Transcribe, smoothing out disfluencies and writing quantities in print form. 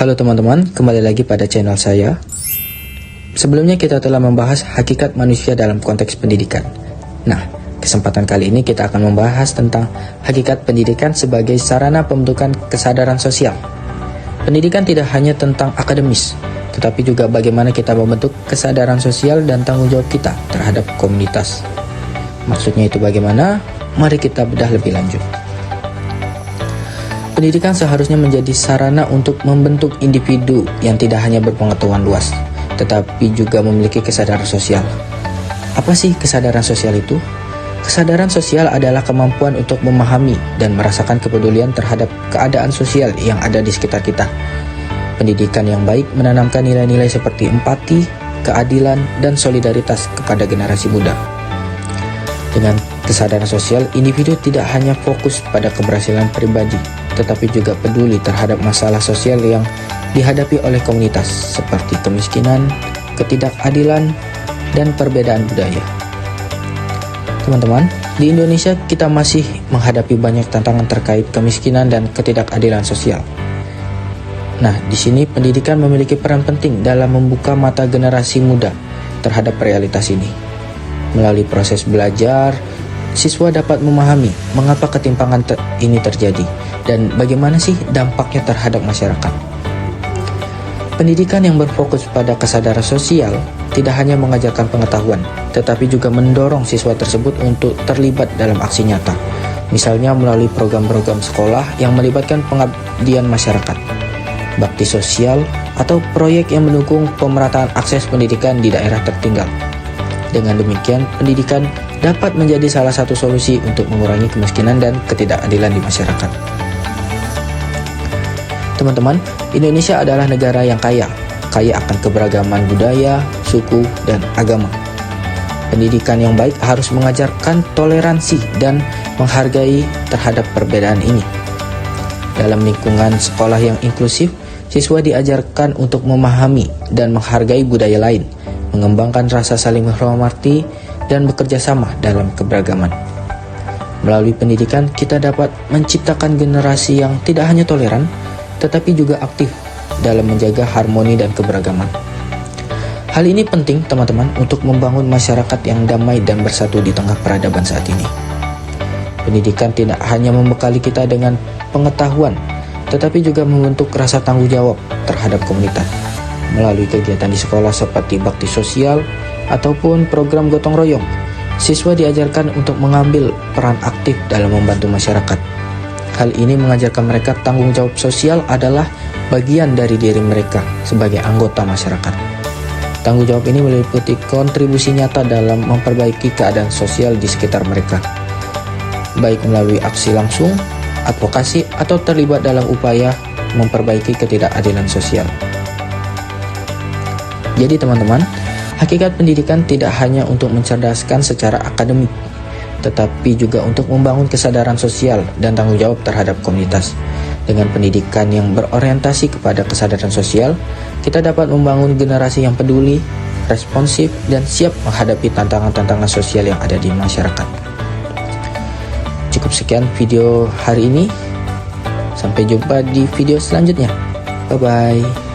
Halo teman-teman, kembali lagi pada channel saya. Sebelumnya kita telah membahas hakikat manusia dalam konteks pendidikan. Nah, kesempatan kali ini kita akan membahas tentang hakikat pendidikan sebagai sarana pembentukan kesadaran sosial. Pendidikan tidak hanya tentang akademis, tetapi juga bagaimana kita membentuk kesadaran sosial dan tanggung jawab kita terhadap komunitas. Maksudnya itu bagaimana? Mari kita bedah lebih lanjut. Pendidikan seharusnya menjadi sarana untuk membentuk individu yang tidak hanya berpengetahuan luas, tetapi juga memiliki kesadaran sosial. Apa sih kesadaran sosial itu? Kesadaran sosial adalah kemampuan untuk memahami dan merasakan kepedulian terhadap keadaan sosial yang ada di sekitar kita. Pendidikan yang baik menanamkan nilai-nilai seperti empati, keadilan, dan solidaritas kepada generasi muda. Dengan kesadaran sosial, individu tidak hanya fokus pada keberhasilan pribadi, tetapi juga peduli terhadap masalah sosial yang dihadapi oleh komunitas seperti kemiskinan, ketidakadilan, dan perbedaan budaya. Teman-teman, di Indonesia kita masih menghadapi banyak tantangan terkait kemiskinan dan ketidakadilan sosial. Nah, di sini pendidikan memiliki peran penting dalam membuka mata generasi muda terhadap realitas ini. Melalui proses belajar, siswa dapat memahami mengapa ketimpangan ini terjadi dan bagaimana sih dampaknya terhadap masyarakat. Pendidikan yang berfokus pada kesadaran sosial tidak hanya mengajarkan pengetahuan, tetapi juga mendorong siswa tersebut untuk terlibat dalam aksi nyata. Misalnya melalui program-program sekolah yang melibatkan pengabdian masyarakat, bakti sosial, atau proyek yang mendukung pemerataan akses pendidikan di daerah tertinggal. Dengan demikian, pendidikan dapat menjadi salah satu solusi untuk mengurangi kemiskinan dan ketidakadilan di masyarakat. Teman-teman, Indonesia adalah negara yang kaya akan keberagaman budaya, suku, dan agama. Pendidikan yang baik harus mengajarkan toleransi dan menghargai terhadap perbedaan ini. Dalam lingkungan sekolah yang inklusif, siswa diajarkan untuk memahami dan menghargai budaya lain, mengembangkan rasa saling menghormati, dan bekerja sama dalam keberagaman. Melalui pendidikan, kita dapat menciptakan generasi yang tidak hanya toleran, tetapi juga aktif dalam menjaga harmoni dan keberagaman. Hal ini penting, teman-teman, untuk membangun masyarakat yang damai dan bersatu di tengah peradaban saat ini. Pendidikan tidak hanya membekali kita dengan pengetahuan, tetapi juga membentuk rasa tanggung jawab terhadap komunitas. Melalui kegiatan di sekolah seperti bakti sosial ataupun program gotong royong, siswa diajarkan untuk mengambil peran aktif dalam membantu masyarakat. Hal ini mengajarkan mereka tanggung jawab sosial adalah bagian dari diri mereka sebagai anggota masyarakat. Tanggung jawab ini meliputi kontribusi nyata dalam memperbaiki keadaan sosial di sekitar mereka, baik melalui aksi langsung, advokasi, atau terlibat dalam upaya memperbaiki ketidakadilan sosial. Jadi teman-teman, hakikat pendidikan tidak hanya untuk mencerdaskan secara akademik, tetapi juga untuk membangun kesadaran sosial dan tanggung jawab terhadap komunitas. Dengan pendidikan yang berorientasi kepada kesadaran sosial, kita dapat membangun generasi yang peduli, responsif, dan siap menghadapi tantangan-tantangan sosial yang ada di masyarakat. Cukup sekian video hari ini. Sampai jumpa di video selanjutnya. Bye-bye.